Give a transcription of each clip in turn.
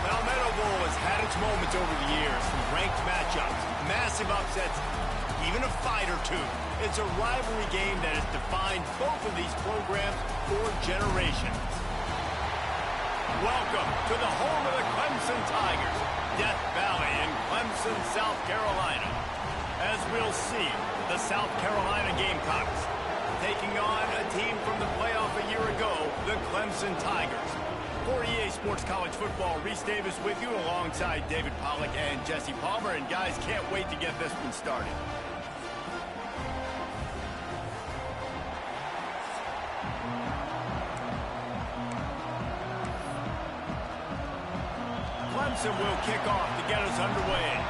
Palmetto Bowl has had its moments over the years, from ranked matchups, massive upsets, even a fight or two. It's a rivalry game that has defined both of these programs for generations. Welcome to the home of the Clemson Tigers, Death Valley in Clemson, South Carolina. As we'll see, the South Carolina Gamecocks taking on a team from the playoff a year ago, the Clemson Tigers. For EA Sports College Football, Reese Davis with you alongside David Pollack and Jesse Palmer. And guys, can't wait to get this one started. Clemson will kick off to get us underway.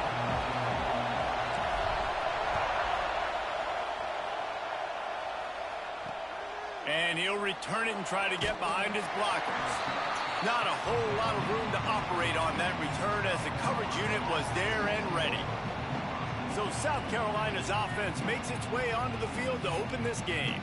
And he'll return it and try to get behind his blockers. Not a whole lot of room to operate on that return as the coverage unit was there and ready. So South Carolina's offense makes its way onto the field to open this game.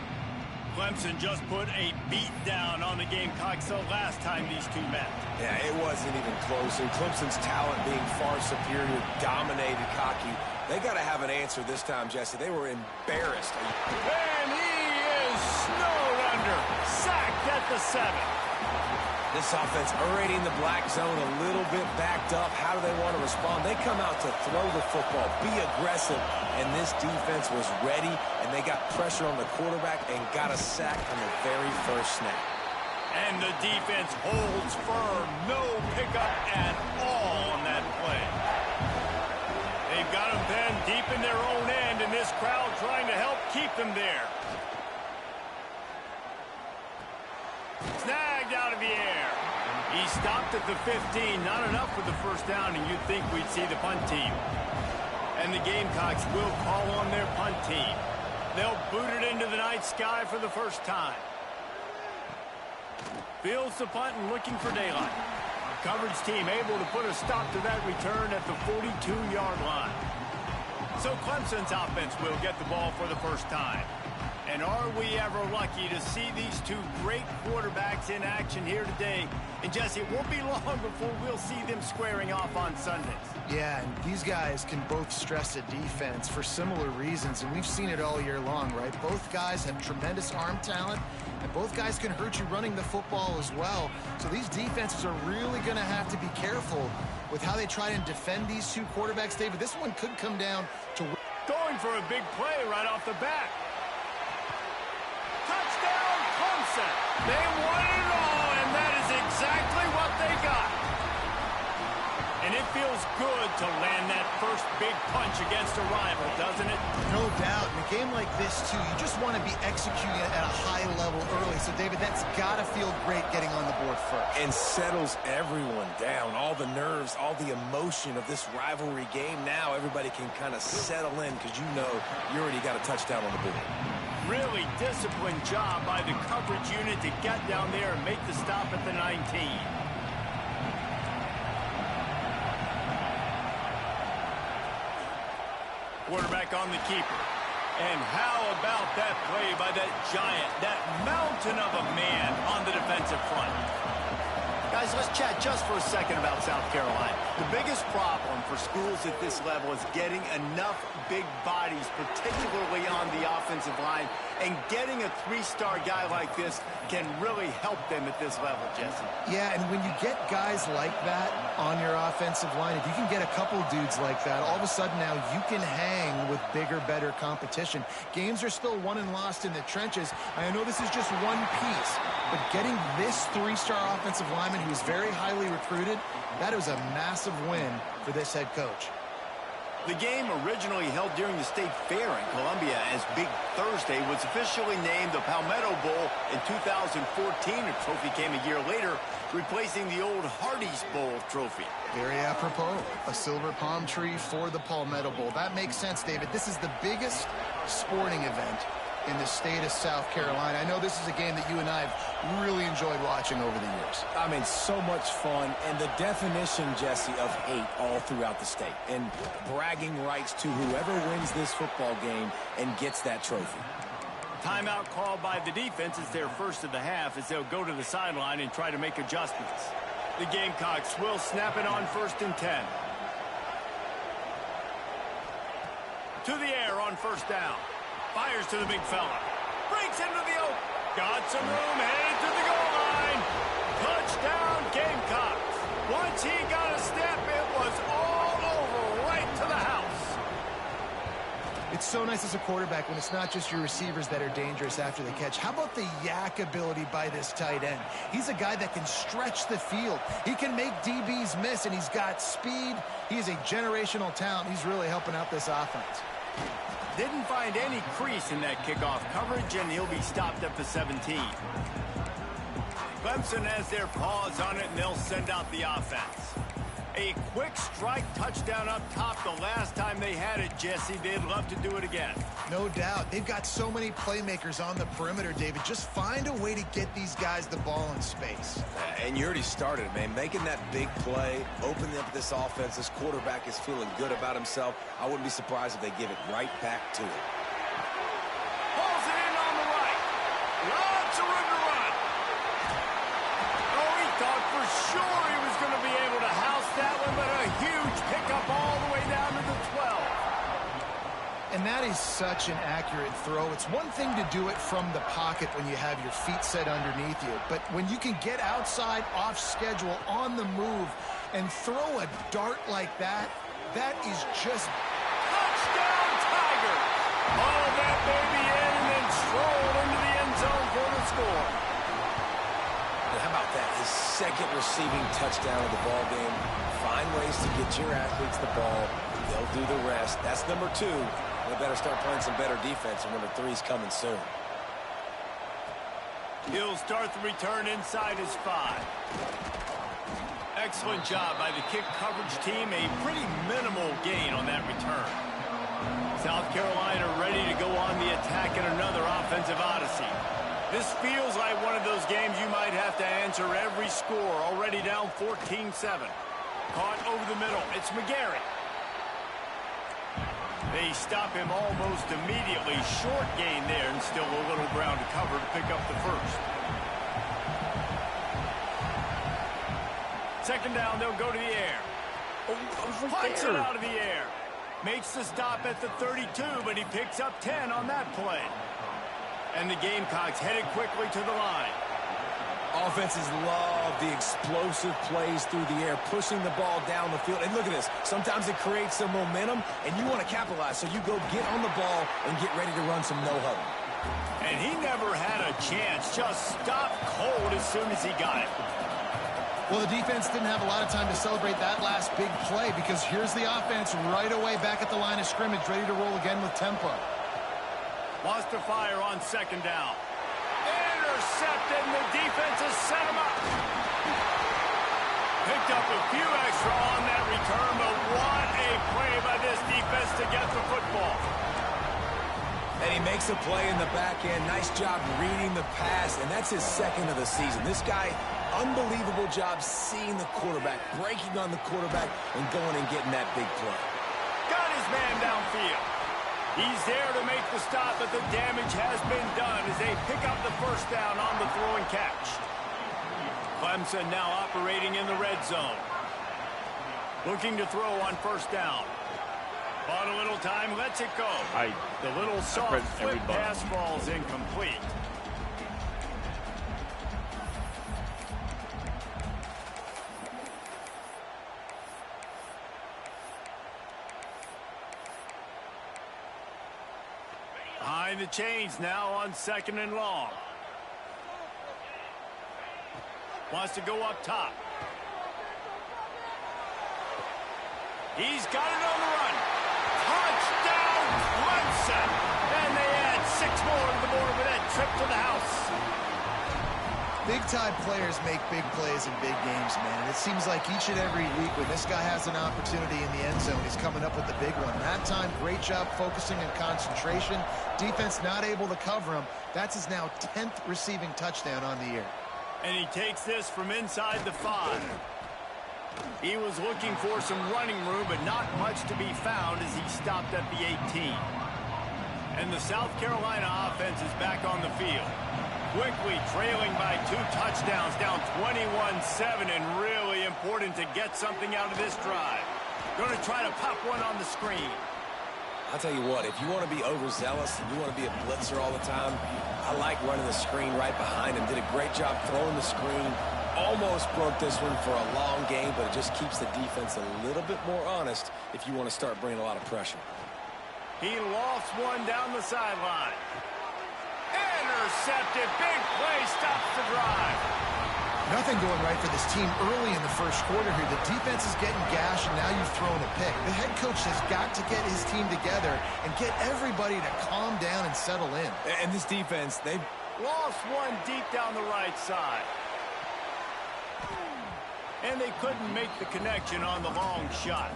Clemson just put a beat down on the Gamecocks the last time these two met. Yeah, it wasn't even close. And Clemson's talent being far superior, dominated, cocky. They got to have an answer this time, Jesse. They were embarrassed. And he is snowed under. Sacked at the 7. This offense already in the black zone, a little bit backed up. How do they want to respond? They come out to throw the football, be aggressive, and this defense was ready, and they got pressure on the quarterback and got a sack on the very first snap. And the defense holds firm. No pickup at all on that play. They've got them then deep in their own end, and this crowd trying to help keep them there. Snagged out of the air. He stopped at the 15. Not enough for the first down, and you'd think we'd see the punt team. And the Gamecocks will call on their punt team. They'll boot it into the night sky for the first time. Fields the punt and looking for daylight. Coverage team able to put a stop to that return at the 42-yard line. So Clemson's offense will get the ball for the first time. And are we ever lucky to see these two great quarterbacks in action here today? And Jesse, it won't be long before we'll see them squaring off on Sundays. Yeah, and these guys can both stress a defense for similar reasons, and we've seen it all year long, right? Both guys have tremendous arm talent, and both guys can hurt you running the football as well. So these defenses are really going to have to be careful with how they try and defend these two quarterbacks. David, this one could come down to... Going for a big play right off the bat. Touchdown, Clemson. They won it all, and that is exactly what they got. And it feels good to land that first big punch against a rival, doesn't it? No doubt. In a game like this, too, you just want to be executing it at a high level early. So, David, that's got to feel great getting on the board first. And settles everyone down. All the nerves, all the emotion of this rivalry game. Now everybody can kind of settle in because you know you already got a touchdown on the board. Really disciplined job by the coverage unit to get down there and make the stop at the 19. Quarterback on the keeper. And how about that play by that giant, that mountain of a man on the defensive front? Guys, let's chat just for a second about South Carolina. The biggest problem for schools at this level is getting enough big bodies, particularly on the offensive line, and getting a three-star guy like this can really help them at this level, Jesse. Yeah, and when you get guys like that on your offensive line, if you can get a couple dudes like that, all of a sudden now you can hang with bigger, better competition. Games are still won and lost in the trenches. I know this is just one piece, but getting this three-star offensive lineman who is very highly recruited, that was a massive win for this head coach. The game, originally held during the State Fair in Columbia as Big Thursday, was officially named the Palmetto Bowl in 2014. A trophy came a year later, replacing the old Hardee's Bowl trophy. Very apropos, a silver palm tree for the Palmetto Bowl. That makes sense, David. This is the biggest sporting event in the state of South Carolina. I know this is a game that you and I have really enjoyed watching over the years. I mean, so much fun, and the definition, Jesse, of hate all throughout the state, and bragging rights to whoever wins this football game and gets that trophy. Timeout called by the defense is their first of the half as they'll go to the sideline and try to make adjustments. The Gamecocks will snap it on 1st and 10. To the air on 1st down. Fires to the big fella. Breaks into the open. Got some room, headed to the goal line. Touchdown, Gamecocks. Once he got a step, it was all over, right to the house. It's so nice as a quarterback when it's not just your receivers that are dangerous after the catch. How about the yak ability by this tight end? He's a guy that can stretch the field. He can make DBs miss, and he's got speed. He's a generational talent. He's really helping out this offense. Didn't find any crease in that kickoff coverage, and he'll be stopped at the 17. Clemson has their paws on it, and they'll send out the offense. A quick strike touchdown up top the last time they had it, Jesse. They'd love to do it again. No doubt. They've got so many playmakers on the perimeter, David. Just find a way to get these guys the ball in space. And you already started, man. Making that big play, opening up this offense. This quarterback is feeling good about himself. I wouldn't be surprised if they give it right back to him. Pulls it in on the right. Lots of room to run. Oh, he thought for sure he was going to be able to house that one, but a huge pickup all the way down to the 12. And that is such an accurate throw. It's one thing to do it from the pocket when you have your feet set underneath you, but when you can get outside, off schedule, on the move, and throw a dart like that, that is just... Touchdown, Tiger! All that baby in and then strolled into the end zone for the score. How about that? His second receiving touchdown of the ball game. Find ways to get your athletes the ball. They'll do the rest. That's number 2. They better start playing some better defense, and number 3's coming soon. He'll start the return inside his 5. Excellent job by the kick coverage team. A pretty minimal gain on that return. South Carolina ready to go on the attack in another offensive odyssey. This feels like one of those games you might have to answer every score. Already down 14-7. Caught over the middle. It's McGarry. They stop him almost immediately. Short gain there, and still a little ground to cover to pick up the first. Second down, they'll go to the air. Punts it out of the air. Makes the stop at the 32, but he picks up 10 on that play. And the Gamecocks headed quickly to the line. Offenses love the explosive plays through the air, pushing the ball down the field. And look at this. Sometimes it creates some momentum, and you want to capitalize. So you go get on the ball and get ready to run some no-huddle. And he never had a chance. Just stopped cold as soon as he got it. Well, the defense didn't have a lot of time to celebrate that last big play because here's the offense right away back at the line of scrimmage, ready to roll again with tempo. Wants to fire on second down. Intercepted, and the defense has set him up. Picked up a few extra on that return, but what a play by this defense to get the football. And he makes a play in the back end. Nice job reading the pass, and that's his second of the season. This guy, unbelievable job seeing the quarterback, breaking on the quarterback, and going and getting that big play. Got his man downfield. He's there to make the stop, but the damage has been done as they pick up the first down on the throw and catch. Clemson now operating in the red zone. Looking to throw on first down. Bought a little time, lets it go. The little soft flip pass falls incomplete. Behind the chains now on second and long. Wants to go up top. He's got it on the run. Touchdown, Clemson. And they add 6 more to the board with that trip to the house. Big-time players make big plays in big games, man. And it seems like each and every week when this guy has an opportunity in the end zone, he's coming up with the big one. That time, great job focusing and concentration. Defense not able to cover him. That's his now 10th receiving touchdown on the year. And he takes this from inside the 5. He was looking for some running room, but not much to be found as he stopped at the 18. And the South Carolina offense is back on the field. Quickly trailing by 2 touchdowns, down 21-7, and really important to get something out of this drive. Going to try to pop one on the screen. I'll tell you what, if you want to be overzealous and you want to be a blitzer all the time, I like running the screen right behind him. Did a great job throwing the screen. Almost broke this one for a long game, but it just keeps the defense a little bit more honest if you want to start bringing a lot of pressure. He lofts one down the sideline. Intercepted. Big play stops the drive. Nothing going right for this team early in the first quarter here. The defense is getting gashed, and now you've thrown a pick. The head coach has got to get his team together and get everybody to calm down and settle in. And this defense, they've lost one deep down the right side. And they couldn't make the connection on the long shot.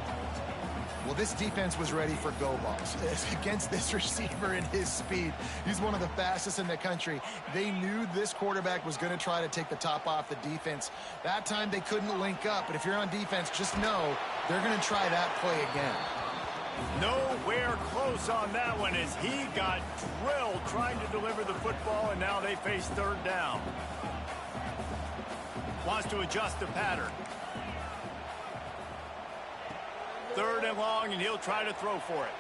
Well, this defense was ready for go balls against this receiver and his speed. He's one of the fastest in the country. They knew this quarterback was going to try to take the top off the defense. That time they couldn't link up, but if you're on defense, just know they're going to try that play again. Nowhere close on that one as he got drilled trying to deliver the football, and now they face third down. Wants to adjust the pattern. Third and long, and he'll try to throw for it.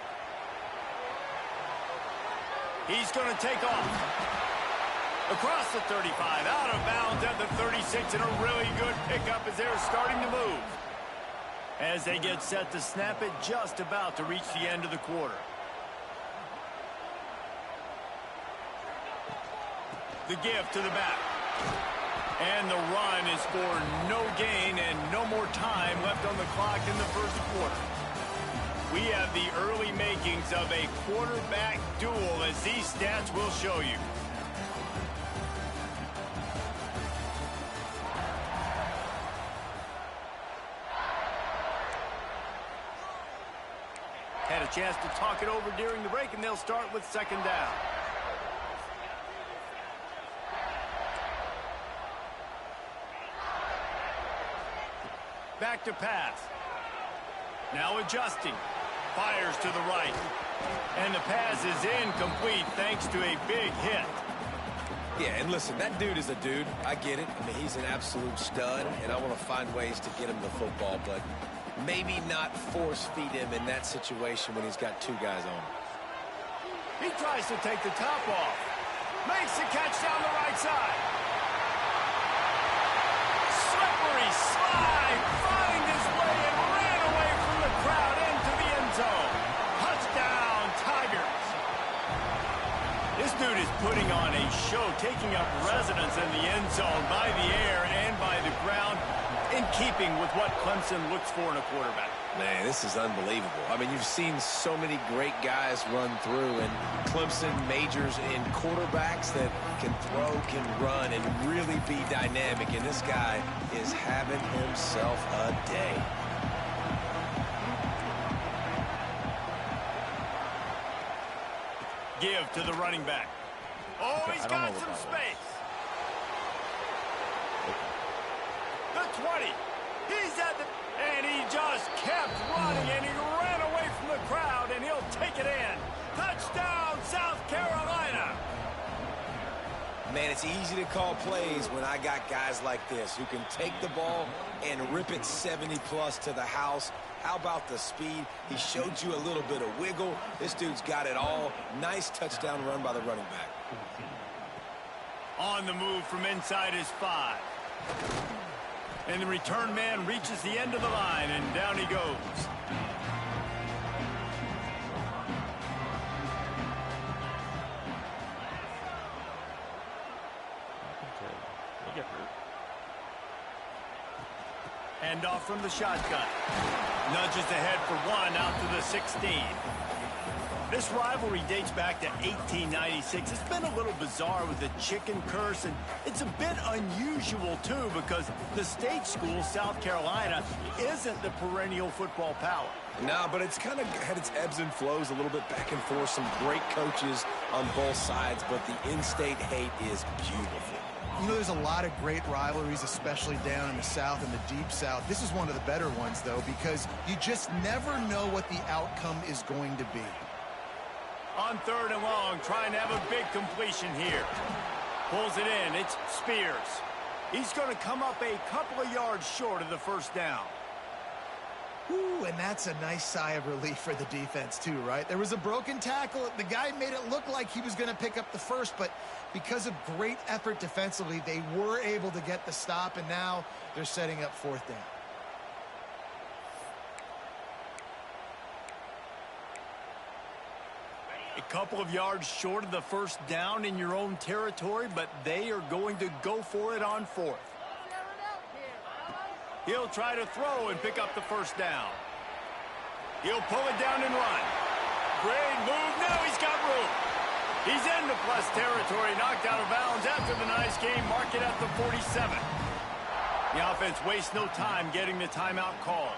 He's going to take off. Across the 35, out of bounds at the 36, and a really good pickup as they're starting to move. As they get set to snap it, just about to reach the end of the quarter. The give to the back. And the run is for no gain and no more time left on the clock in the first quarter. We have the early makings of a quarterback duel, as these stats will show you. Had a chance to talk it over during the break, and they'll start with second down. Back to pass. Now adjusting. Fires to the right. And the pass is incomplete thanks to a big hit. Yeah, and listen, that dude is a dude. I get it. I mean, he's an absolute stud, and I want to find ways to get him the football, but maybe not force feed him in that situation when he's got 2 guys on him. He tries to take the top off. Makes the catch down the right side. Slippery slide. Find his way and ran away from the crowd into the end zone. Touchdown, Tigers. This dude is putting on a show, taking up residence in the end zone by the air and by the ground, in keeping with what Clemson looks for in a quarterback. Man, this is unbelievable. I mean, you've seen so many great guys run through, and Clemson majors in quarterbacks that can throw, can run, and really be dynamic, and this guy is having himself a day. Give to the running back. Oh, he's got some space. The 20. He's at the... And he just kept running, and he ran away from the crowd, and he'll take it in. Touchdown, South Carolina. Man, it's easy to call plays when I got guys like this who can take the ball and rip it 70-plus to the house. How about the speed? He showed you a little bit of wiggle. This dude's got it all. Nice touchdown run by the running back. On the move from inside his 5. And the return man reaches the end of the line, and down he goes. And off from the shotgun. Nudges ahead for 1 out to the 16. This rivalry dates back to 1896. It's been a little bizarre with the chicken curse, and it's a bit unusual, too, because the state school, South Carolina, isn't the perennial football power. No, but it's kind of had its ebbs and flows, a little bit back and forth, some great coaches on both sides, but the in-state hate is beautiful. You know, there's a lot of great rivalries, especially down in the South and the Deep South. This is one of the better ones, though, because you just never know what the outcome is going to be. On 3rd and long, trying to have a big completion here. Pulls it in. It's Spears. He's going to come up a couple of yards short of the first down. Ooh, and that's a nice sigh of relief for the defense too, right? There was a broken tackle. The guy made it look like he was going to pick up the first, but because of great effort defensively, they were able to get the stop, and now they're setting up fourth down. A couple of yards short of the first down in your own territory, but they are going to go for it on fourth. He'll try to throw and pick up the first down. He'll pull it down and run. Great move. Now he's got room. He's into plus territory, knocked out of bounds after the nice game. Mark it at the 47. The offense wastes no time getting the timeout called.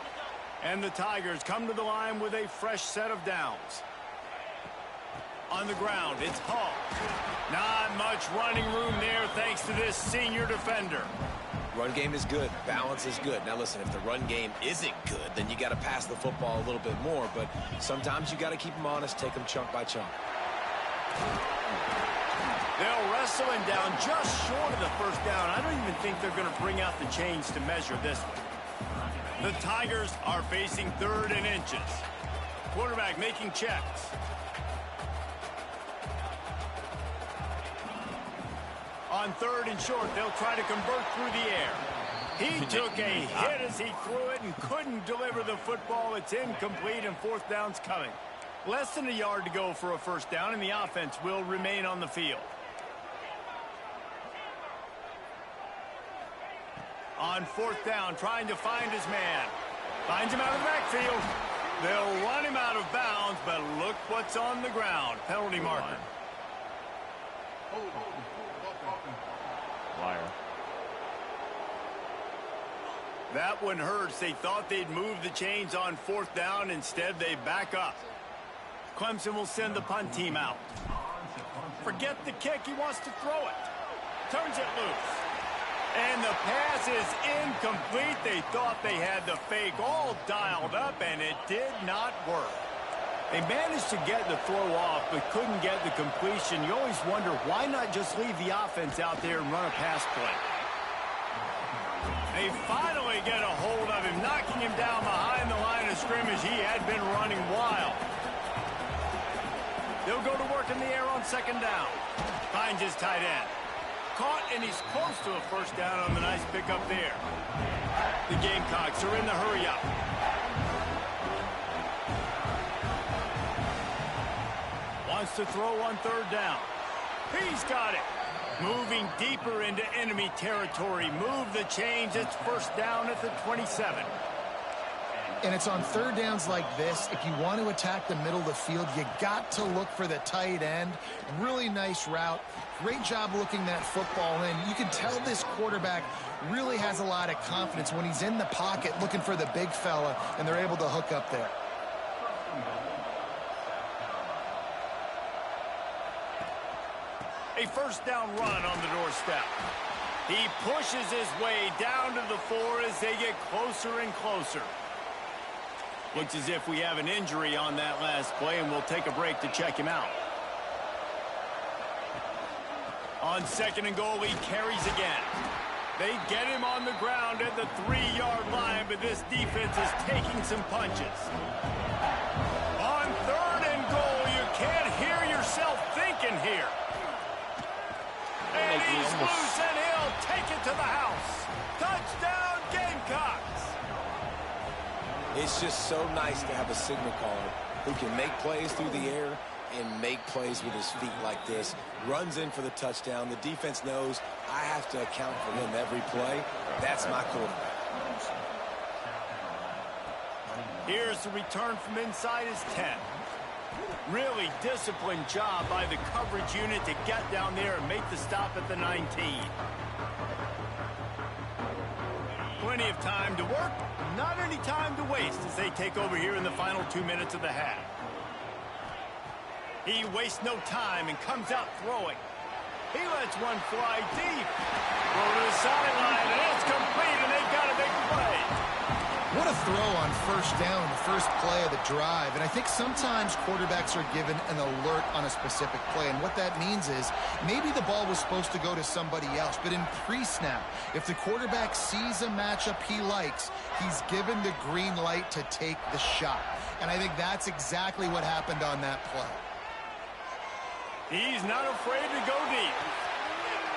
And the Tigers come to the line with a fresh set of downs. On the ground, it's Hall. Not much running room there thanks to this senior defender. Run game is good. Balance is good. Now, listen, if the run game isn't good, then you got to pass the football a little bit more. But sometimes you got to keep them honest, take them chunk by chunk. They'll wrestle him down just short of the first down. I don't even think they're going to bring out the chains to measure this one. The Tigers are facing 3rd and inches. Quarterback making checks. On 3rd and short, they'll try to convert through the air. He took a hit as he threw it and couldn't deliver the football. It's incomplete, and 4th down's coming. Less than a yard to go for a first down, and the offense will remain on the field. On 4th down, trying to find his man. Finds him out of the backfield. They'll run him out of bounds, but look what's on the ground. Penalty marker. Liar. That one hurts. They thought they'd move the chains on 4th down. Instead, they back up. Clemson will send the punt team out. Forget the kick. He wants to throw it. Turns it loose. And the pass is incomplete. They thought they had the fake all dialed up, and it did not work. They managed to get the throw off, but couldn't get the completion. You always wonder, why not just leave the offense out there and run a pass play? They finally get a hold of him, knocking him down behind the line of scrimmage. He had been running wild. They'll go to work in the air on 2nd down. Finds his tight end. Caught, and he's close to a first down on the nice pickup there. The Gamecocks are in the hurry-up. Wants to throw on 3rd down. He's got it. Moving deeper into enemy territory. Move the chains. It's first down at the 27. And it's on 3rd downs like this. If you want to attack the middle of the field, you got to look for the tight end. Really nice route. Great job looking that football in. You can tell this quarterback really has a lot of confidence when he's in the pocket looking for the big fella, and they're able to hook up there. A first down run on the doorstep. He pushes his way down to the 4 as they get closer and closer. Looks as if we have an injury on that last play, and we'll take a break to check him out. On 2nd and goal, he carries again. They get him on the ground at the 3-yard line, but this defense is taking some punches. On 3rd and goal, you can't hear yourself thinking here. And he's loose, and he'll take it to the house. Touchdown, Gamecocks. It's just so nice to have a signal caller who can make plays through the air and make plays with his feet like this. Runs in for the touchdown. The defense knows I have to account for him every play. That's my quarterback. Here's the return from inside his 10. Really disciplined job by the coverage unit to get down there and make the stop at the 19. Plenty of time to work, not any time to waste as they take over here in the final 2 minutes of the half. He wastes no time and comes out throwing. He lets one fly deep. Go to the sideline, and it's complete, and they've got a big play. What a throw on first down, the first play of the drive. And I think sometimes quarterbacks are given an alert on a specific play. And what that means is maybe the ball was supposed to go to somebody else. But in pre-snap, if the quarterback sees a matchup he likes, he's given the green light to take the shot. And I think that's exactly what happened on that play. He's not afraid to go deep.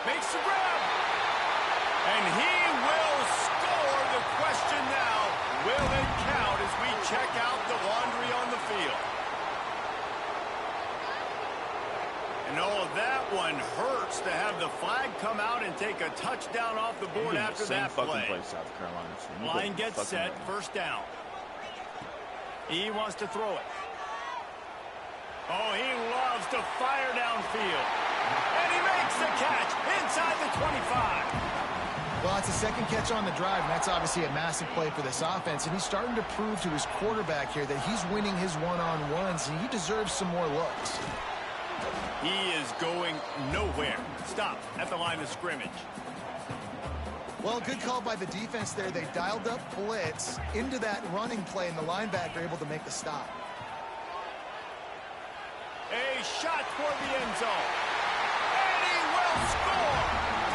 Makes the grab. And he will score. The question now, will it count as we check out the laundry on the field? And oh, that one hurts to have the flag come out and take a touchdown off the board after that play. South Carolina. So line gets set, first down. He wants to throw it. Oh, he loves to fire downfield. And he makes the catch inside the 25. Well, it's a second catch on the drive, and that's obviously a massive play for this offense. And he's starting to prove to his quarterback here that he's winning his one-on-ones, and he deserves some more looks. He is going nowhere. Stop at the line of scrimmage. Well, good call by the defense there. They dialed up blitz into that running play, and the linebacker able to make the stop. A shot toward the end zone. And he will score.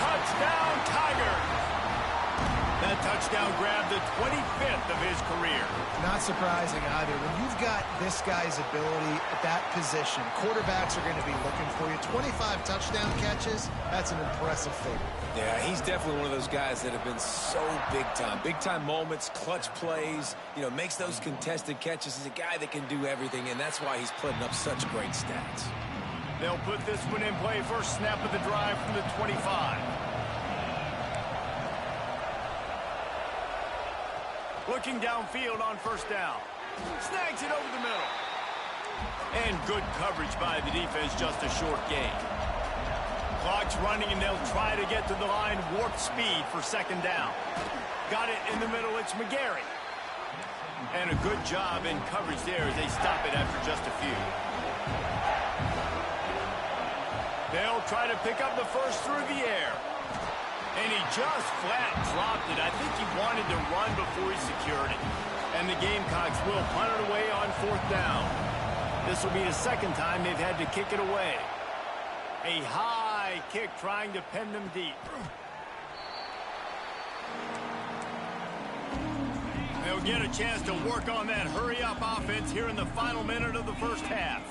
Touchdown, Tigers. That touchdown grabbed the 25th of his career. Not surprising either. When you've got this guy's ability at that position, quarterbacks are going to be looking for you. 25 touchdown catches, that's an impressive figure. Yeah, he's definitely one of those guys that have been so big time. Big time moments, clutch plays, you know, makes those contested catches. He's a guy that can do everything, and that's why he's putting up such great stats. They'll put this one in play. First snap of the drive from the 25. Looking downfield on first down. Snags it over the middle. And good coverage by the defense, just a short gain. Clock's running, and they'll try to get to the line. Warp speed for second down. Got it in the middle. It's McGarry. And a good job in coverage there as they stop it after just a few. They'll try to pick up the first through the air. And he just flat dropped it. I think he wanted to run before he secured it. And the Gamecocks will punt it away on fourth down. This will be the second time they've had to kick it away. A high kick trying to pin them deep. They'll get a chance to work on that hurry-up offense here in the final minute of the first half.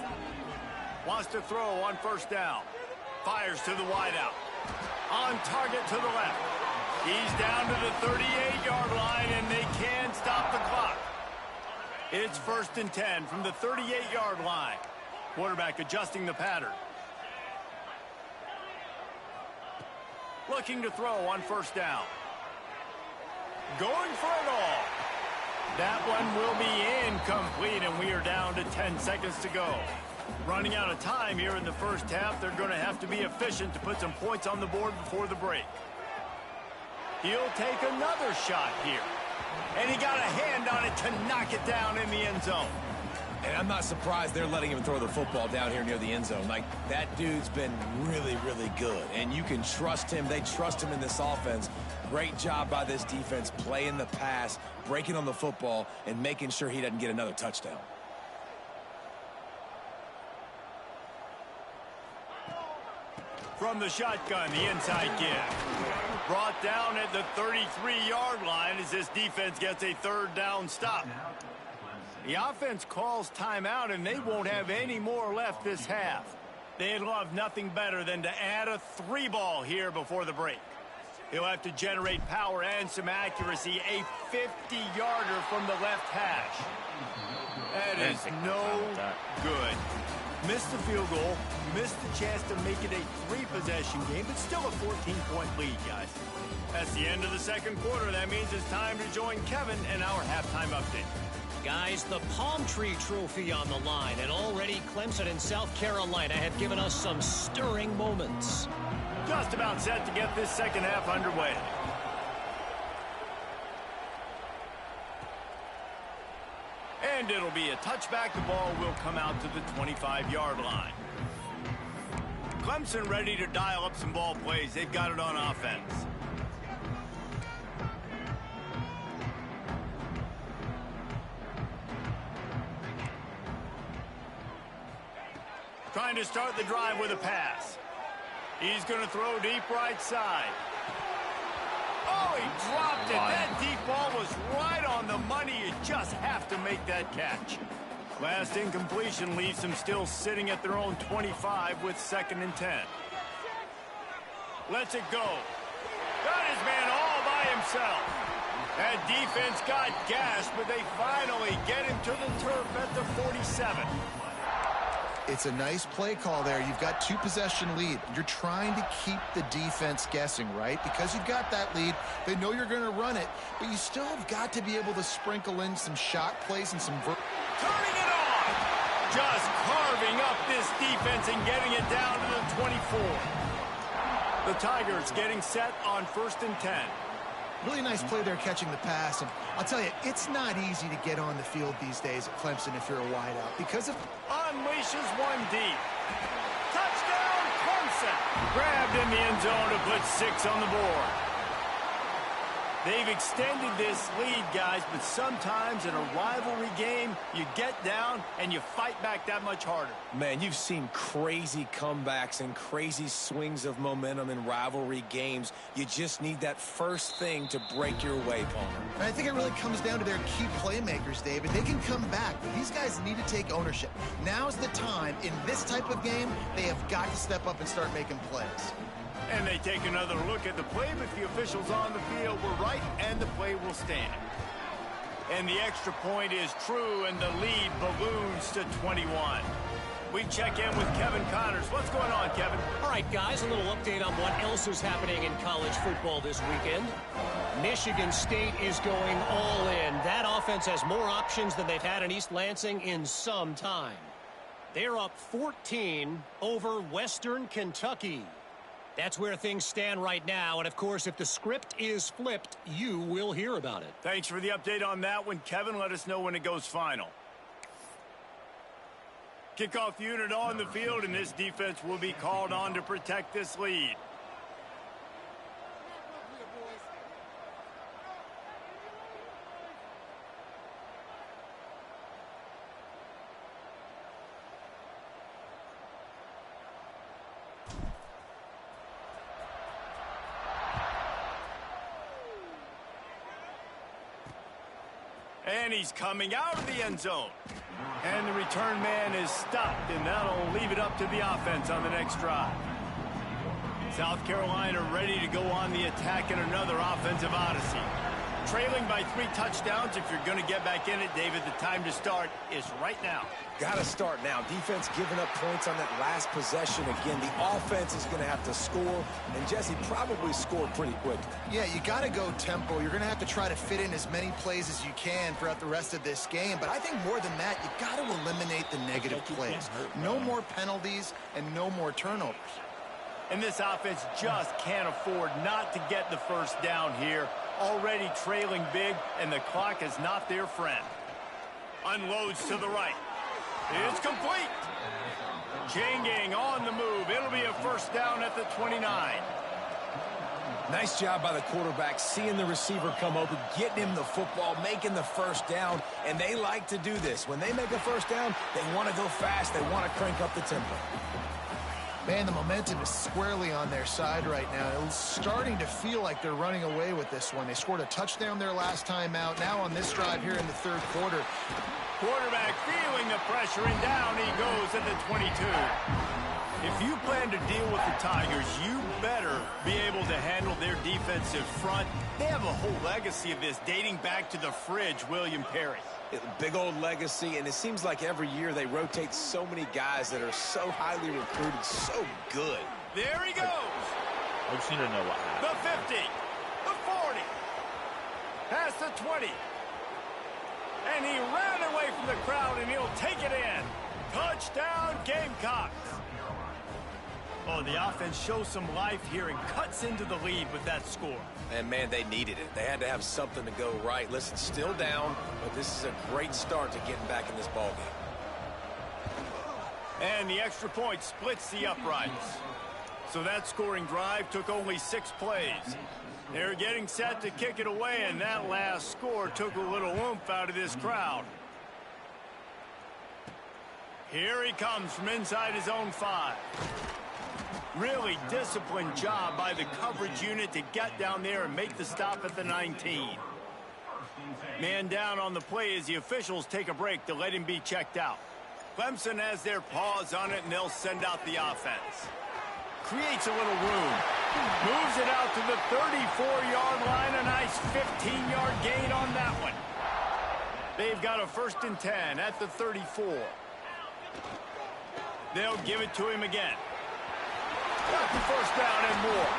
Wants to throw on first down. Fires to the wideout. On target to the left. He's down to the 38-yard line, and they can stop the clock. It's first and 10 from the 38-yard line. Quarterback adjusting the pattern. Looking to throw on first down. Going for it all. That one will be incomplete, and we are down to 10 seconds to go. Running out of time here in the first half. They're going to have to be efficient to put some points on the board before the break. He'll take another shot here. And he got a hand on it to knock it down in the end zone. And I'm not surprised they're letting him throw the football down here near the end zone. Like, that dude's been really, really good. And you can trust him. They trust him in this offense. Great job by this defense playing the pass, breaking on the football, and making sure he doesn't get another touchdown. From the shotgun, the inside give. Brought down at the 33-yard line as this defense gets a third down stop. The offense calls timeout, and they won't have any more left this half. They'd love nothing better than to add a 3-ball here before the break. He'll have to generate power and some accuracy. A 50-yarder from the left hash. That is no good. Missed the field goal, missed the chance to make it a 3-possession game, but still a 14-point lead, guys. That's the end of the second quarter. That means it's time to join Kevin and our halftime update. Guys, the Palm Tree Trophy on the line, and already Clemson and South Carolina have given us some stirring moments. Just about set to get this second half underway. And it'll be a touchback. The ball will come out to the 25-yard line. Clemson ready to dial up some ball plays. They've got it on offense. trying to start the drive with a pass. He's going to throw deep right side. Oh, he dropped it. That deep ball was right on the money. You just have to make that catch. Last incompletion leaves them still sitting at their own 25 with 2nd and 10. Lets it go. Got his man all by himself. That defense got gashed, but they finally get him to the turf at the 47. It's a nice play call there. You've got 2-possession lead. You're trying to keep the defense guessing, right? Because you've got that lead, they know you're going to run it, but you still have got to be able to sprinkle in some shot plays and some... Turning it on! Just carving up this defense and getting it down to the 24. The Tigers getting set on 1st and 10. Really nice play there catching the pass. And I'll tell you, it's not easy to get on the field these days at Clemson if you're a wideout because of... Unleashes one deep. Touchdown, Clemson. Grabbed in the end zone to put 6 on the board. They've extended this lead, guys, but sometimes in a rivalry game, you get down and you fight back that much harder. Man, you've seen crazy comebacks and crazy swings of momentum in rivalry games. You just need that first thing to break your way, Palmer. And I think it really comes down to their key playmakers, David. They can come back, but these guys need to take ownership. Now's the time. In this type of game, they have got to step up and start making plays. And they take another look at the play, but the officials on the field were right, and the play will stand. And the extra point is true, and the lead balloons to 21. We check in with Kevin Connors. What's going on, Kevin? All right, guys, a little update on what else is happening in college football this weekend. Michigan State is going all in. That offense has more options than they've had in East Lansing in some time. They're up 14 over Western Kentucky. That's where things stand right now, and of course, if the script is flipped, you will hear about it. Thanks for the update on that one, Kevin. Let us know when it goes final. Kickoff unit on the field, and this defense will be called on to protect this lead. And he's coming out of the end zone. And the return man is stopped, and that'll leave it up to the offense on the next drive. South Carolina ready to go on the attack in another offensive odyssey. Trailing by 3 touchdowns. If you're going to get back in it, David, the time to start is right now. Got to start now. Defense giving up points on that last possession. Again, the offense is going to have to score, and Jesse probably scored pretty quick. Yeah, you got to go tempo. You're going to have to try to fit in as many plays as you can throughout the rest of this game. But I think more than that, you've got to eliminate the negative plays. No more penalties and no more turnovers. And this offense just can't afford not to get the first down here. Already trailing big, and the clock is not their friend. Unloads to the right. It's complete. Chain gang on the move. It'll be a first down at the 29. Nice job by the quarterback, seeing the receiver come open, getting him the football, making the first down, and they like to do this. When they make a first down, they want to go fast. They want to crank up the tempo. Man, the momentum is squarely on their side right now. It's starting to feel like they're running away with this one. They scored a touchdown their last time out. Now on this drive here in the third quarter. Quarterback feeling the pressure, and down he goes at the 22. If you plan to deal with the Tigers, you better be able to handle their defensive front. They have a whole legacy of this dating back to the fridge, William Perry. Big old legacy, and it seems like every year they rotate so many guys that are so highly recruited, so good. There he goes. I just need to know what happened. The 50, the 40, past the 20. And he ran away from the crowd, and he'll take it in. Touchdown, Gamecocks. Oh, the offense shows some life here and cuts into the lead with that score. And, man, they needed it. They had to have something to go right. Listen, still down, but this is a great start to getting back in this ballgame. And the extra point splits the uprights. So that scoring drive took only 6 plays. They're getting set to kick it away, and that last score took a little oomph out of this crowd. Here he comes from inside his own 5. Really disciplined job by the coverage unit to get down there and make the stop at the 19. Man down on the play as the officials take a break to let him be checked out. Clemson has their paws on it, and they'll send out the offense. Creates a little room. Moves it out to the 34-yard line. A nice 15-yard gain on that one. They've got a 1st and 10 at the 34. They'll give it to him again. Got the 1st down and more.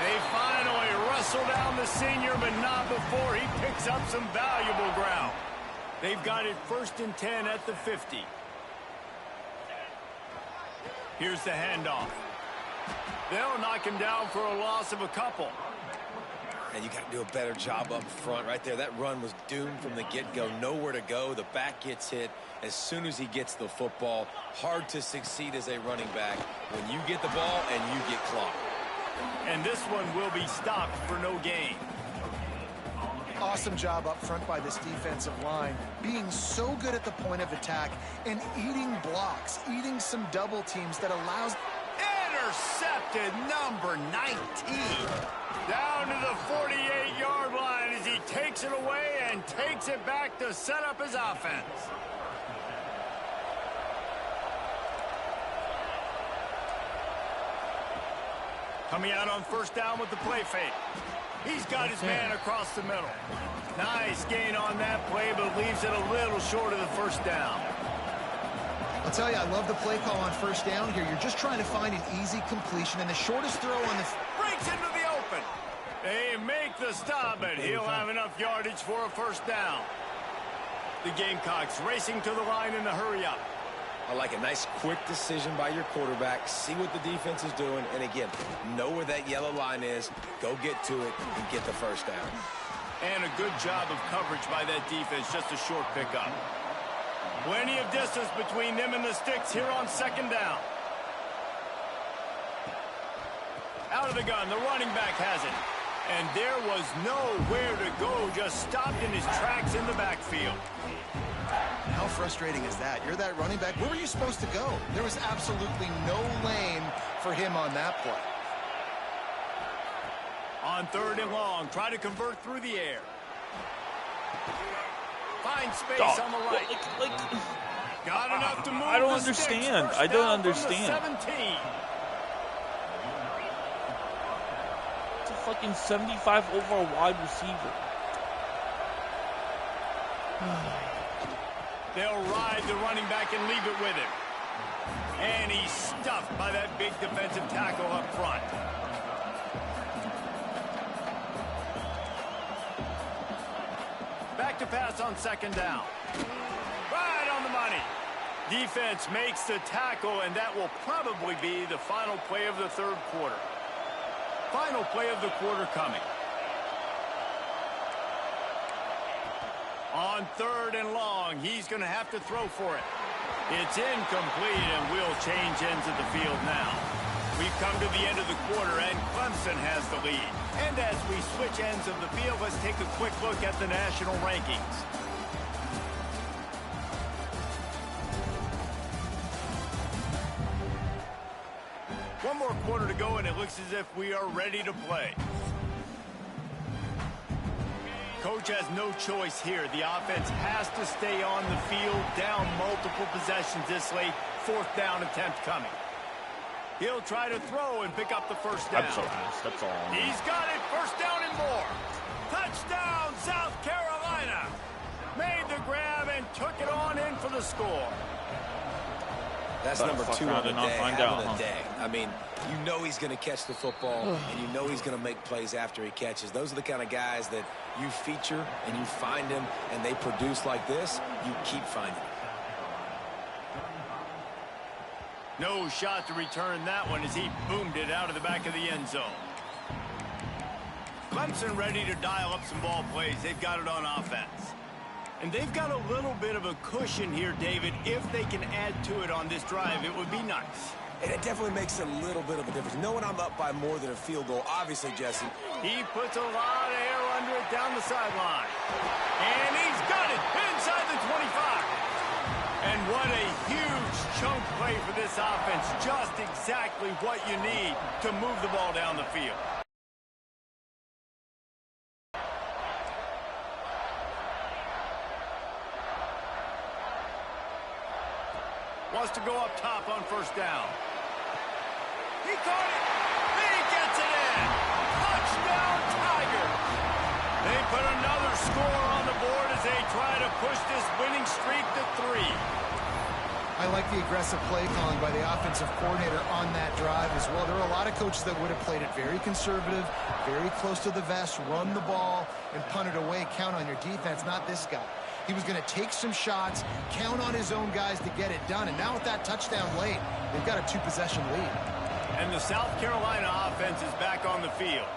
They finally wrestle down the senior, but not before he picks up some valuable ground. They've got it 1st and 10 at the 50. Here's the handoff. They'll knock him down for a loss of a couple. And you got to do a better job up front right there. That run was doomed from the get-go. Nowhere to go. The back gets hit as soon as he gets the football. Hard to succeed as a running back when you get the ball and you get clocked. And this one will be stopped for no gain. Awesome job up front by this defensive line, being so good at the point of attack and eating blocks, eating some double teams that allows... Intercepted, number 19. Down to the 48-yard line as he takes it away and takes it back to set up his offense. Coming out on 1st down with the play fake. He's got his man across the middle. Nice gain on that play, but leaves it a little short of the 1st down. I'll tell you, I love the play call on 1st down here. You're just trying to find an easy completion, and the shortest throw on the... Breaks into the open. They make the stop, but he'll have enough yardage for a 1st down. The Gamecocks racing to the line in the hurry-up. I like a nice, quick decision by your quarterback. See what the defense is doing, and again, know where that yellow line is. Go get to it and get the 1st down. And a good job of coverage by that defense, just a short pickup. Plenty of distance between them and the sticks here on 2nd down. Out of the gun, the running back has it. And there was nowhere to go, just stopped in his tracks in the backfield. How frustrating is that? You're that running back. Where were you supposed to go? There was absolutely no lane for him on that play. On 3rd and long, try to convert through the air. Find space on the right. Got enough to move. I don't understand. I don't understand. 17. It's a fucking 75 overall wide receiver. They'll ride the running back and leave it with him. And he's stuffed by that big defensive tackle up front. Back to pass on 2nd down. Right on the money. Defense makes the tackle, and that will probably be the final play of the 3rd quarter. Final play of the quarter coming. On 3rd and long, he's going to have to throw for it. It's incomplete, and we'll change ends of the field now. We've come to the end of the quarter, and Clemson has the lead. And as we switch ends of the field, let's take a quick look at the national rankings. One more quarter to go, and it looks as if we are ready to play. Coach has no choice here. The offense has to stay on the field, down multiple possessions this late. 4th down attempt coming. He'll try to throw and pick up the 1st down. That's all. He's got it. 1st down and more. Touchdown, South Carolina. Made the grab and took it on in for the score. That's number 2 on the day, having a day. I mean, you know he's going to catch the football, and you know he's going to make plays after he catches. Those are the kind of guys that you feature and you find them, and they produce like this. You keep finding them. No shot to return that one as he boomed it out of the back of the end zone. Clemson ready to dial up some ball plays. They've got it on offense. And they've got a little bit of a cushion here, David. If they can add to it on this drive, it would be nice. And it definitely makes a little bit of a difference. Knowing I'm up by more than a field goal, obviously, Jesse. He puts a lot of air under it down the sideline. And he's got it inside the 25. And what a huge chunk play for this offense. Just exactly what you need to move the ball down the field. Wants to go up top on first down. He caught it. He gets it in. Touchdown, Tigers. They put another score on the board as they try to push this winning streak to 3. I like the aggressive play calling by the offensive coordinator on that drive as well. There are a lot of coaches that would have played it very conservative, very close to the vest, run the ball, and punt it away. Count on your defense, not this guy. He was going to take some shots, count on his own guys to get it done. And now with that touchdown late, they've got a 2-possession lead. And the South Carolina offense is back on the field.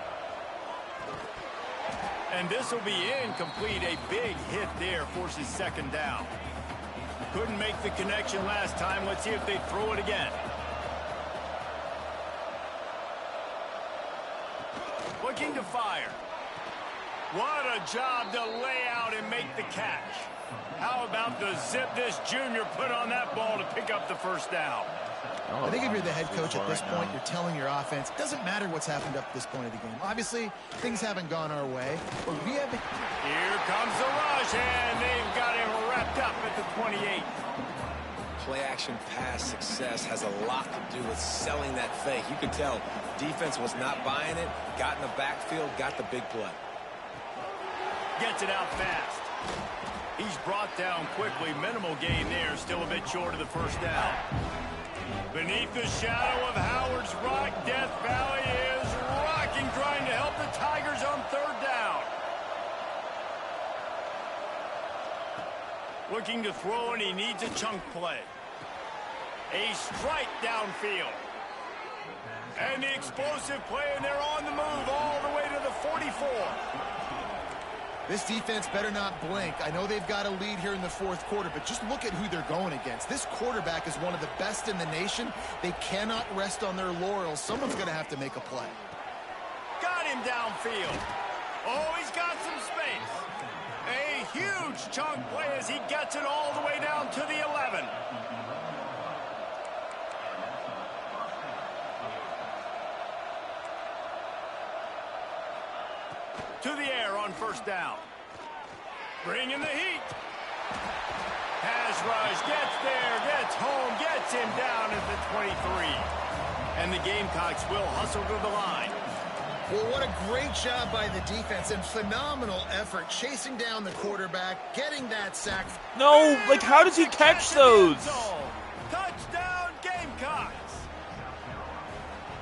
And this will be incomplete. A big hit there forces second down. Couldn't make the connection last time. Let's see if they throw it again. Looking to fire. What a job to lay out and make the catch. How about the zip this junior put on that ball to pick up the first down? I think if you're the head coach at this point, you're telling your offense, it doesn't matter what's happened up to this point of the game. Obviously, things haven't gone our way, but we have... Here comes the rush, and they've got him wrapped up at the 28. Play-action pass success has a lot to do with selling that fake. You could tell defense was not buying it, got in the backfield, got the big play. Gets it out fast. He's brought down quickly. Minimal gain there, still a bit short of the first down. Beneath the shadow of Howard's Rock, Death Valley is rocking, trying to help the Tigers on third down. Looking to throw, and he needs a chunk play. A strike downfield. And the explosive play, and they're on the move all the way to the 44. This defense better not blink. I know they've got a lead here in the fourth quarter, but just look at who they're going against. This quarterback is one of the best in the nation. They cannot rest on their laurels. Someone's going to have to make a play. Got him downfield. Oh, he's got some space. A huge chunk play as he gets it all the way down to the 11. To the air on first down. Bringing the heat. Pass rush, gets there, gets home, gets him down at the 23. And the Gamecocks will hustle to the line. Well, what a great job by the defense and phenomenal effort chasing down the quarterback, getting that sack. No, like how does he catch those? Touchdown Gamecocks.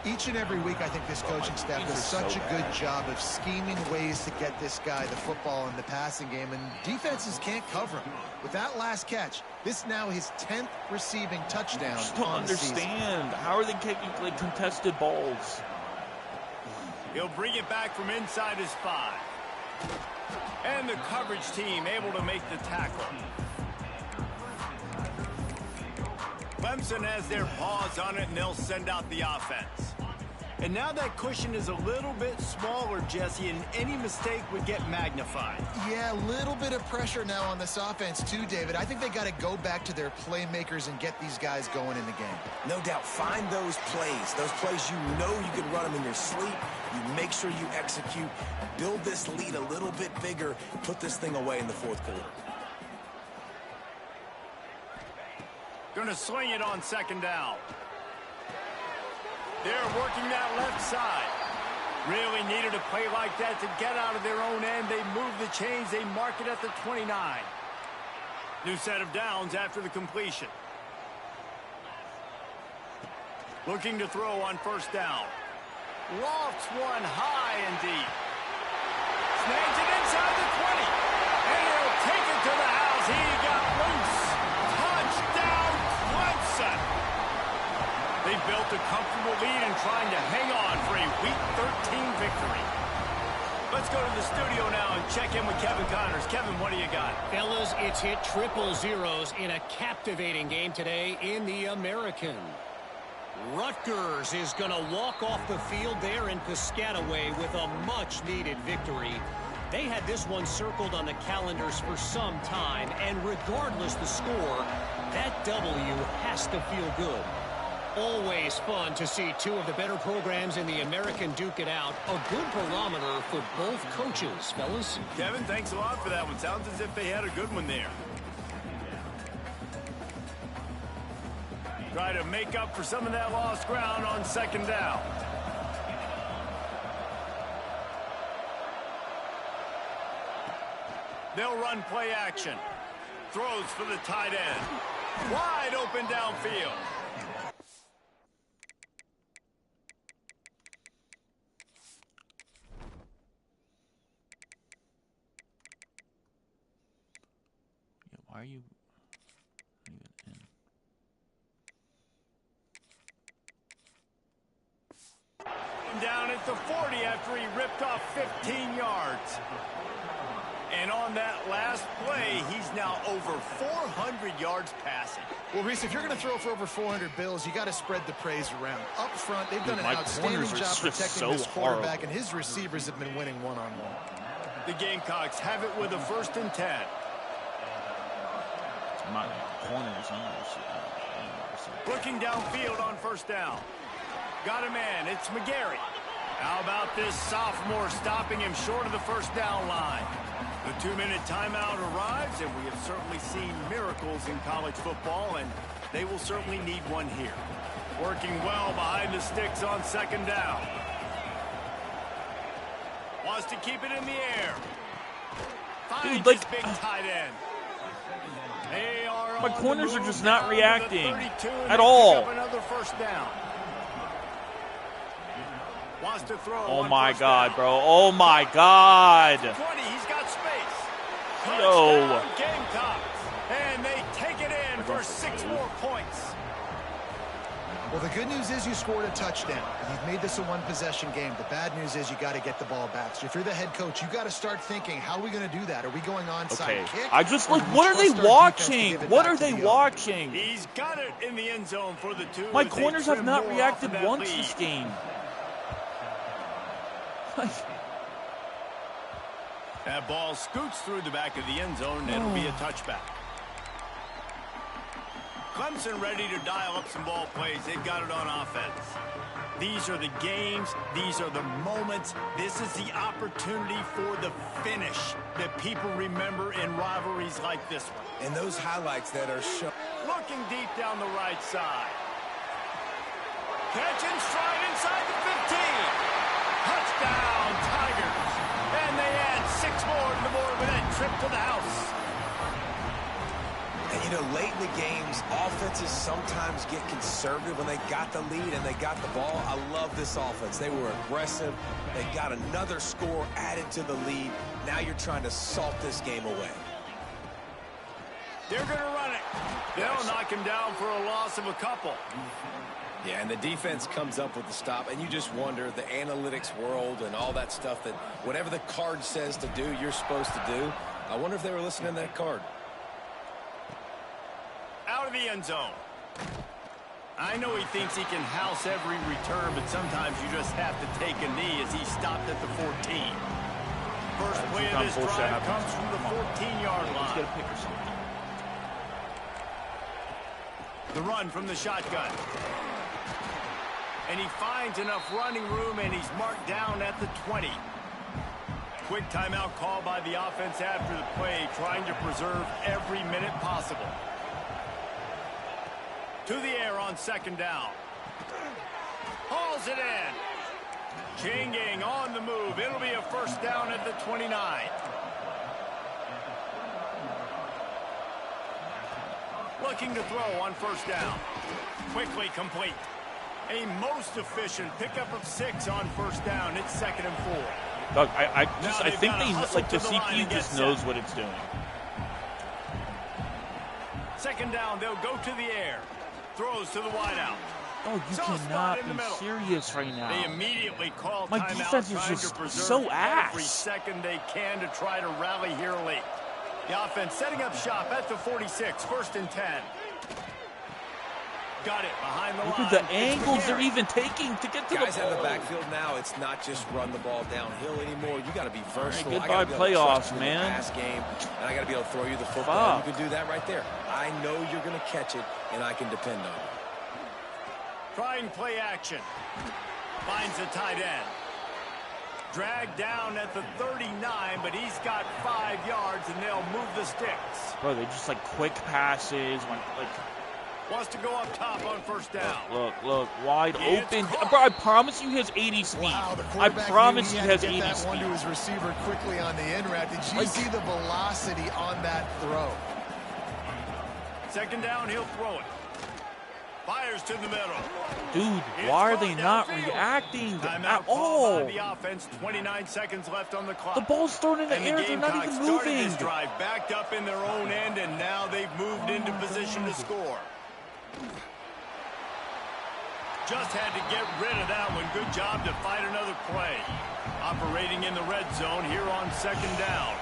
Each and every week, I think this coaching staff does such a good job of scheming ways to get this guy the football in the passing game, and defenses can't cover him. With that last catch, this now his 10th receiving touchdown. I just don't understand. How are they kicking like contested balls? He'll bring it back from inside his 5. And the coverage team able to make the tackle. Clemson has their paws on it, and they'll send out the offense. And now that cushion is a little bit smaller, Jesse, and any mistake would get magnified. Yeah, a little bit of pressure now on this offense too, David. I think they got to go back to their playmakers and get these guys going in the game. No doubt, find those plays you know you can run them in your sleep. You make sure you execute, build this lead a little bit bigger, put this thing away in the fourth quarter. Going to swing it on second down. They're working that left side. Really needed a play like that to get out of their own end. They move the chains. They mark it at the 29. New set of downs after the completion. Looking to throw on first down. Lofts one high and deep. Snags it inside the 20. And he'll take it to the house. He got loose. Touchdown, Clemson. They built a comfortable lead and trying to hang on for a Week 13 victory. Let's go to the studio now and check in with Kevin Connors. Kevin, what do you got? Fellas, it's hit triple zeros in a captivating game today in the American. Rutgers is going to walk off the field there in Piscataway with a much-needed victory. They had this one circled on the calendars for some time, and regardless the score, that W has to feel good. Always fun to see two of the better programs in the American duke it out. A good barometer for both coaches, fellas. Kevin, thanks a lot for that one. Sounds as if they had a good one there. Try to make up for some of that lost ground on second down. They'll run play action. Throws for the tight end. Wide open downfield. Why are you even in? Down at the 40 after he ripped off 15 yards. And on that last play, he's now over 400 yards passing. Well, Reese, if you're going to throw for over 400 bills, you got to spread the praise around. Up front, they've done an outstanding job protecting this quarterback, and his receivers have been winning one-on-one. The Gamecocks have it with a 1st and 10. My corners. Looking downfield on 1st down. Got a man. It's McGarry. How about this sophomore stopping him short of the 1st down line? The 2-minute timeout arrives, and we have certainly seen miracles in college football, and they will certainly need one here. Working well behind the sticks on 2nd down. Wants to keep it in the air. Finds his big tight end. My corners are just not reacting at all. Another 1st down. Wants to throw. Oh my God, bro. Oh my God. 20, he's got space. Yo. Gamecocks. And they take it in for 6 more points. Well, the good news is you scored a touchdown. You've made this a one-possession game. The bad news is you got to get the ball back. So if you're the head coach, you got to start thinking, how are we going to do that? Are we going onside kick? I just like, what are they watching? What are they watching? He's got it in the end zone for the 2. My corners have not reacted once this game. That ball scoots through the back of the end zone, and it'll be a touchback. Clemson ready to dial up some ball plays. They've got it on offense. These are the games. These are the moments. This is the opportunity for the finish that people remember in rivalries like this one. And those highlights that are shown. Looking deep down the right side. Catch and stride inside the 15. Touchdown, Tigers. And they add 6 more to the board with that trip to the house. And, you know, late in the games, offenses sometimes get conservative when they got the lead and they got the ball. I love this offense. They were aggressive. They got another score added to the lead. Now you're trying to salt this game away. They're going to run it. They'll knock him down for a loss of a couple. Yeah, and the defense comes up with the stop, and you just wonder, the analytics world and all that stuff, that whatever the card says to do, you're supposed to do. I wonder if they were listening to that card. Out of the end zone. I know he thinks he can house every return, but sometimes you just have to take a knee as he stopped at the 14. First play of this drive comes from the 14-yard line. Let's get a pick or something. The run from the shotgun. And he finds enough running room, and he's marked down at the 20. Quick timeout call by the offense after the play, trying to preserve every minute possible. To the air on 2nd down. Hauls it in. Chinging on the move. It'll be a 1st down at the 29. Looking to throw on 1st down. Quickly complete. A most efficient pickup of 6 on 1st down. It's 2nd and 4. Doug, I think they, like, the CPU just knows what it's doing. 2nd down, they'll go to the air. Throws to the wideout. Oh, you cannot be serious right now. They immediately call my timeout, defense is just so ass. Every second they can to try to rally here late. The offense setting up shop at the 46, 1st and 10. got it behind the Look line. at the angles they're even taking to get to Guys the out ball. of the backfield now, it's not just run the ball downhill anymore. You got to be versatile. Goodbye, I gotta be able to trust playoffs, you in the man. pass game, and I got to be able to throw you the football. Fuck. You can do that right there. I know you're going to catch it, and I can depend on you. Trying play action. Finds the tight end. Dragged down at the 39, but he's got 5 yards, and they'll move the sticks. Bro, they just like quick passes. Wants to go up top on first down. Look, wide It's open. caught. Bro, I promise you he has 80 speed. Wow, the I quarterback promise knew he he has had to get 80 that one speed. to his receiver quickly on the in route. Did you see the velocity on that throw? Second down, he'll throw it. Fires to the middle. Dude, It's why are caught they not downfield. reacting Timeout at called by all? the offense. 29 seconds left on the clock. The ball's thrown in the And air. the They're not Gamecocks even started moving. this drive backed up in their own end, and now they've moved into position to score. Just had to get rid of that one. Good job to fight another play. Operating in the red zone here on second down.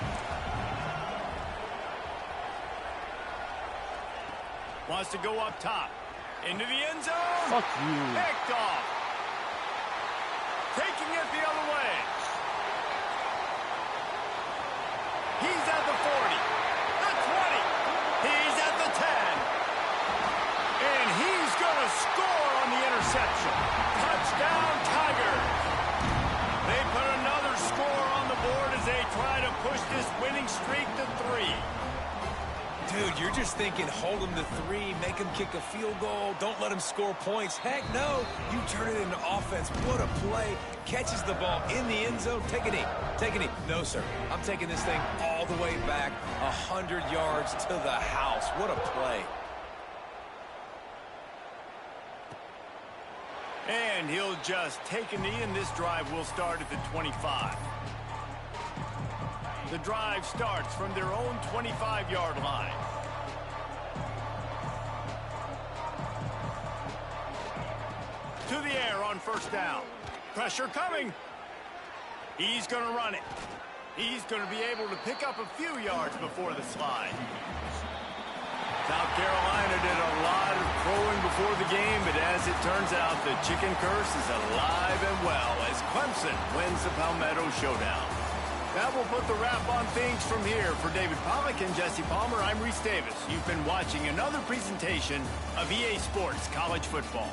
Wants to go up top. Into the end zone. Fuck you. Picked off. Taking it the other way. He's at the 40. The 20. He's at the 10. And he's going to score on the interception. Touchdown, Tigers. They put another score on the board as they try to push this winning streak to 3. Dude, you're just thinking, hold him to 3, make him kick a field goal, don't let him score points. Heck no, you turn it into offense. What a play. Catches the ball in the end zone. Take a knee. Take a knee. No, sir. I'm taking this thing all the way back 100 yards to the house. What a play. And he'll just take a knee, and this drive will start at the 25. The drive starts from their own 25-yard line. To the air on first down. Pressure coming. He's going to run it. He's going to be able to pick up a few yards before the slide. South Carolina did a lot of throwing before the game, but as it turns out, the chicken curse is alive and well as Clemson wins the Palmetto Showdown. That will put the wrap on things from here. For David Pollack and Jesse Palmer, I'm Reese Davis. You've been watching another presentation of EA Sports College Football.